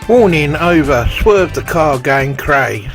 Warning over Swerve the Car Gang craze.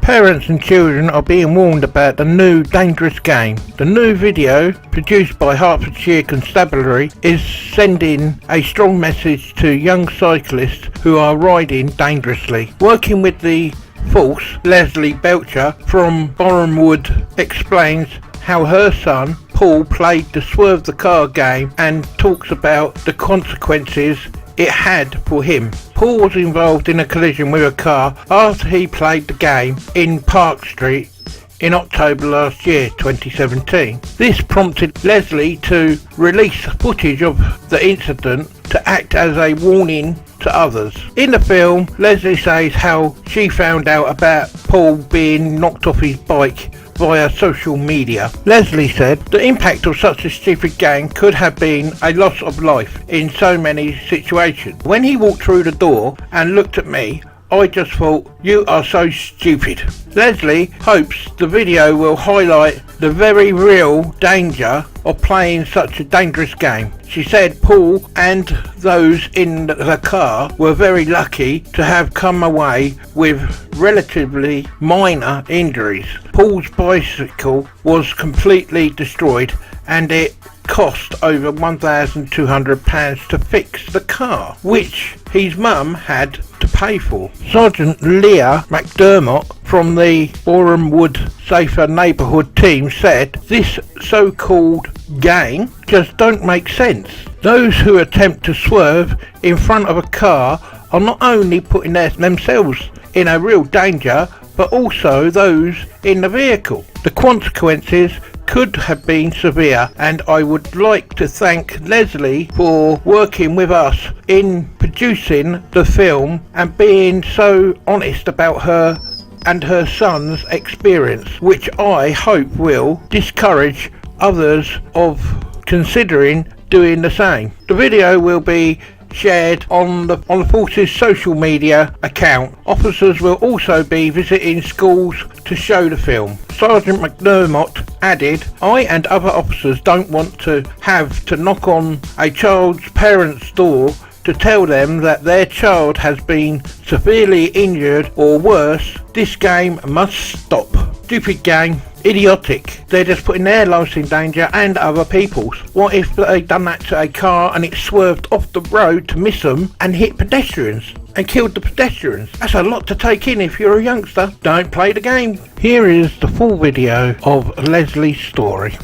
Parents and children are being warned about the new dangerous game. The new video, produced by Hertfordshire Constabulary, is sending a strong message to young cyclists who are riding dangerously. Working with the force, Lesley Belcher from Borehamwood explains how her son Paul played the Swerve the Car game and talks about the consequences it had for him. Paul was involved in a collision with a car after he played the game in Park Street in October last year, 2017. This prompted Lesley to release footage of the incident to act as a warning to others. In the film, Lesley says how she found out about Paul being knocked off his bike via social media. Lesley said the impact of such a stupid game could have been a loss of life in so many situations. When he walked through the door and looked at me, I just thought, you are so stupid. Lesley hopes the video will highlight the very real danger of playing such a dangerous game. She said Paul and those in the car were very lucky to have come away with relatively minor injuries. Paul's bicycle was completely destroyed and it cost over £1,200 to fix the car, which his mum had to pay for. Sergeant Leah McDermott from the Borehamwood Safer Neighbourhood team said this so-called game just don't make sense. Those who attempt to swerve in front of a car are not only putting themselves in a real danger, but also those in the vehicle. The consequences could have been severe, and I would like to thank Lesley for working with us in producing the film and being so honest about her and her son's experience, which I hope will discourage others of considering doing the same. The video will be shared on the force's social media account. Officers will also be visiting schools to show the film. Sergeant McDermott added, I and other officers don't want to have to knock on a child's parents' door to tell them that their child has been severely injured or worse. This game must stop. Stupid game. Idiotic. They're just putting their lives in danger and other people's. What if they'd done that to a car and it swerved off the road to miss them and hit pedestrians and killed the pedestrians? That's a lot to take in if you're a youngster. Don't play the game. Here is the full video of Lesley's story.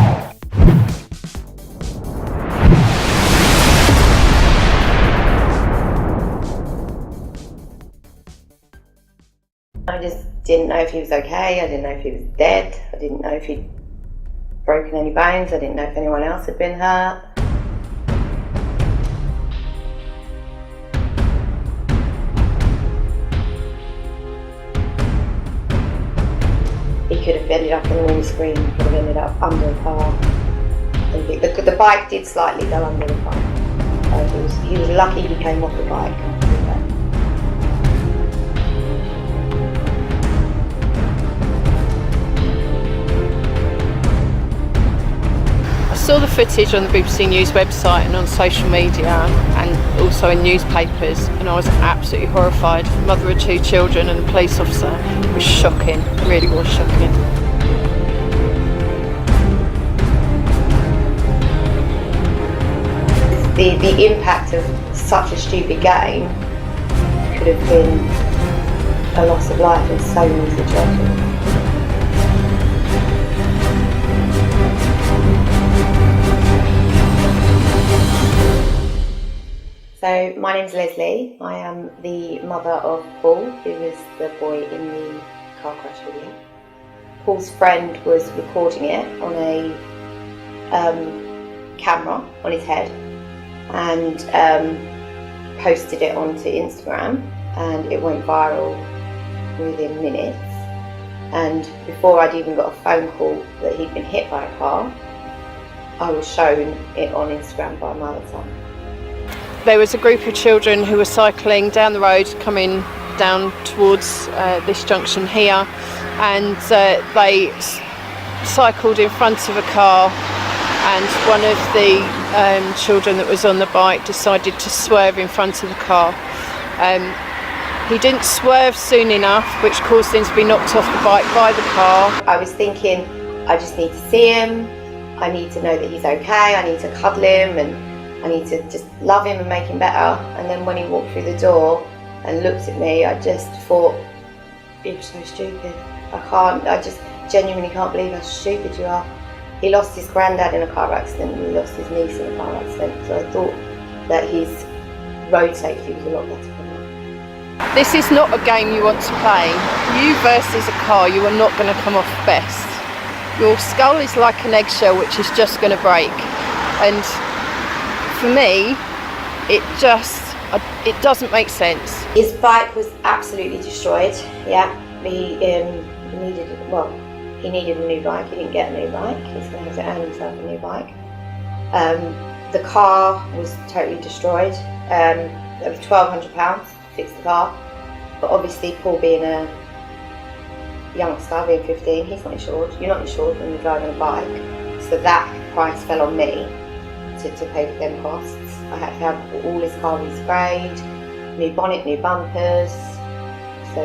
I just didn't know if he was okay, I didn't know if he was dead, I didn't know if he'd broken any bones, I didn't know if anyone else had been hurt. He could have ended up on the windscreen, could have ended up under the car. And the bike did slightly go under the car. So he was lucky he came off the bike. I saw the footage on the BBC News website and on social media and also in newspapers, and I was absolutely horrified. Mother of two children and a police officer. It was shocking, it really was shocking. The impact of such a stupid game could have been a loss of life in so many situations. So my name's Lesley. I am the mother of Paul, who was the boy in the car crash video. Paul's friend was recording it on a camera on his head and posted it onto Instagram, and it went viral within minutes. And before I'd even got a phone call that he'd been hit by a car, I was shown it on Instagram by my other son. There was a group of children who were cycling down the road coming down towards this junction here, and they cycled in front of a car and one of the children that was on the bike decided to swerve in front of the car. He didn't swerve soon enough, which caused him to be knocked off the bike by the car. I was thinking, I just need to see him, I need to know that he's okay, I need to cuddle him, and I need to just love him and make him better. And then when he walked through the door and looked at me, I just thought, you're so stupid. I just genuinely can't believe how stupid you are. He lost his granddad in a car accident and he lost his niece in a car accident, so I thought that his road safety was a lot better than that. This is not a game you want to play. You versus a car, you are not going to come off best. Your skull is like an eggshell which is just going to break. And for me, it doesn't make sense. His bike was absolutely destroyed. Yeah, he needed a new bike. He didn't get a new bike. He's going to have to earn himself a new bike. The car was totally destroyed. It was £1,200 to fix the car, but obviously Paul being a youngster, being 15, he's not insured. You're not insured when you're driving a bike, so that price fell on me to pay for them costs. I had to have all his car resprayed, new bonnet, new bumpers, so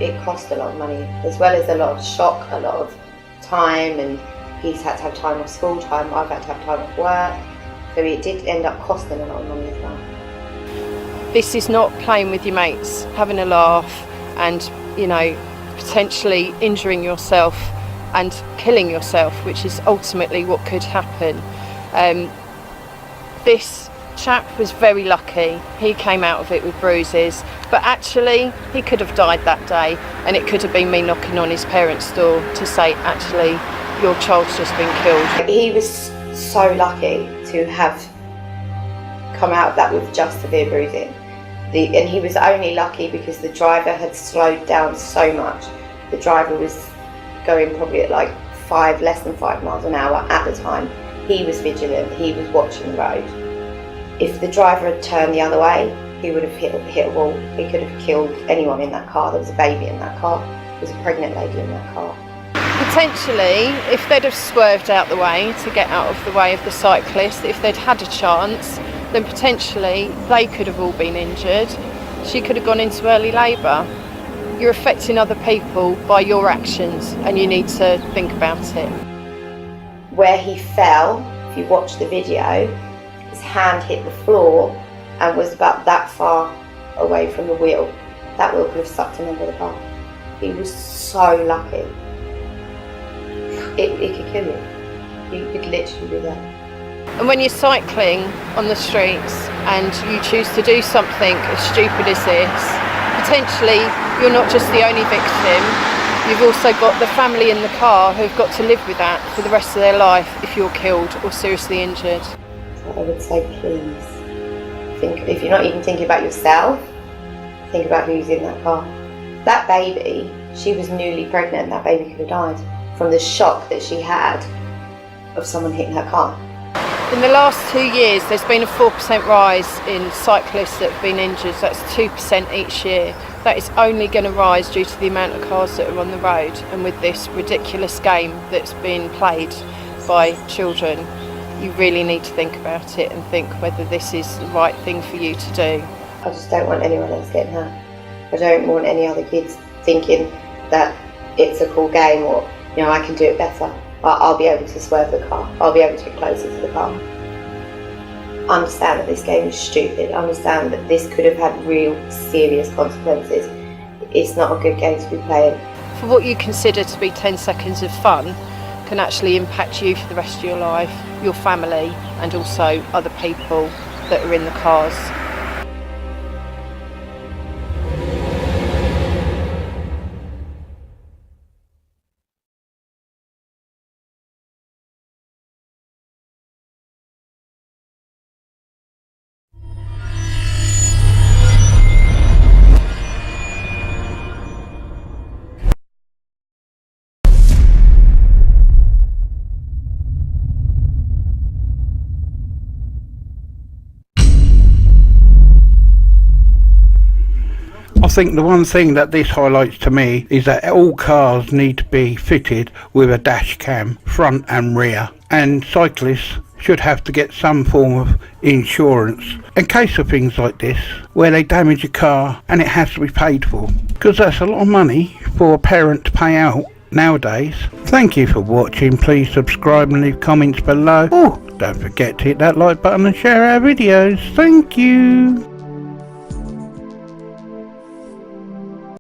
it cost a lot of money, as well as a lot of shock, a lot of time, and he's had to have time off school time, I've had to have time off work, so it did end up costing a lot of money as well. This is not playing with your mates, having a laugh and, potentially injuring yourself and killing yourself, which is ultimately what could happen. This chap was very lucky. He came out of it with bruises, but actually he could have died that day, and it could have been me knocking on his parents' door to say, actually, your child's just been killed. He was so lucky to have come out of that with just severe bruising. And he was only lucky because the driver had slowed down so much. The driver was going probably at like less than 5 miles an hour at the time. He was vigilant, he was watching the road. If the driver had turned the other way, he would have hit a wall. He could have killed anyone in that car. There was a baby in that car. There was a pregnant lady in that car. Potentially, if they'd have swerved out the way to get out of the way of the cyclist, if they'd had a chance, then potentially they could have all been injured. She could have gone into early labour. You're affecting other people by your actions, and you need to think about it. Where he fell, if you watch the video, his hand hit the floor and was about that far away from the wheel. That wheel could have sucked him under the car. He was so lucky. It could kill you. You could literally be there. And when you're cycling on the streets and you choose to do something as stupid as this, potentially you're not just the only victim, you've also got the family in the car who've got to live with that for the rest of their life if you're killed or seriously injured. So I would say, please, if you're not even thinking about yourself, think about who's in that car. That baby, she was newly pregnant, that baby could have died from the shock that she had of someone hitting her car. In the last 2 years, there's been a 4% rise in cyclists that have been injured. So that's 2% each year. That is only going to rise due to the amount of cars that are on the road, and with this ridiculous game that's being played by children. You really need to think about it and think whether this is the right thing for you to do. I just don't want anyone else getting hurt. I don't want any other kids thinking that it's a cool game or, I can do it better. I'll be able to swerve the car. I'll be able to get closer to the car. Understand that this game is stupid. Understand that this could have had real serious consequences. It's not a good game to be playing. For what you consider to be 10 seconds of fun can actually impact you for the rest of your life, your family, and also other people that are in the cars. think the one thing that this highlights to me is that all cars need to be fitted with a dash cam, front and rear, and cyclists should have to get some form of insurance in case of things like this, where they damage a car and it has to be paid for, because that's a lot of money for a parent to pay out nowadays. Thank you for watching. Please subscribe and leave comments below. Oh, don't forget to hit that like button and share our videos. Thank you.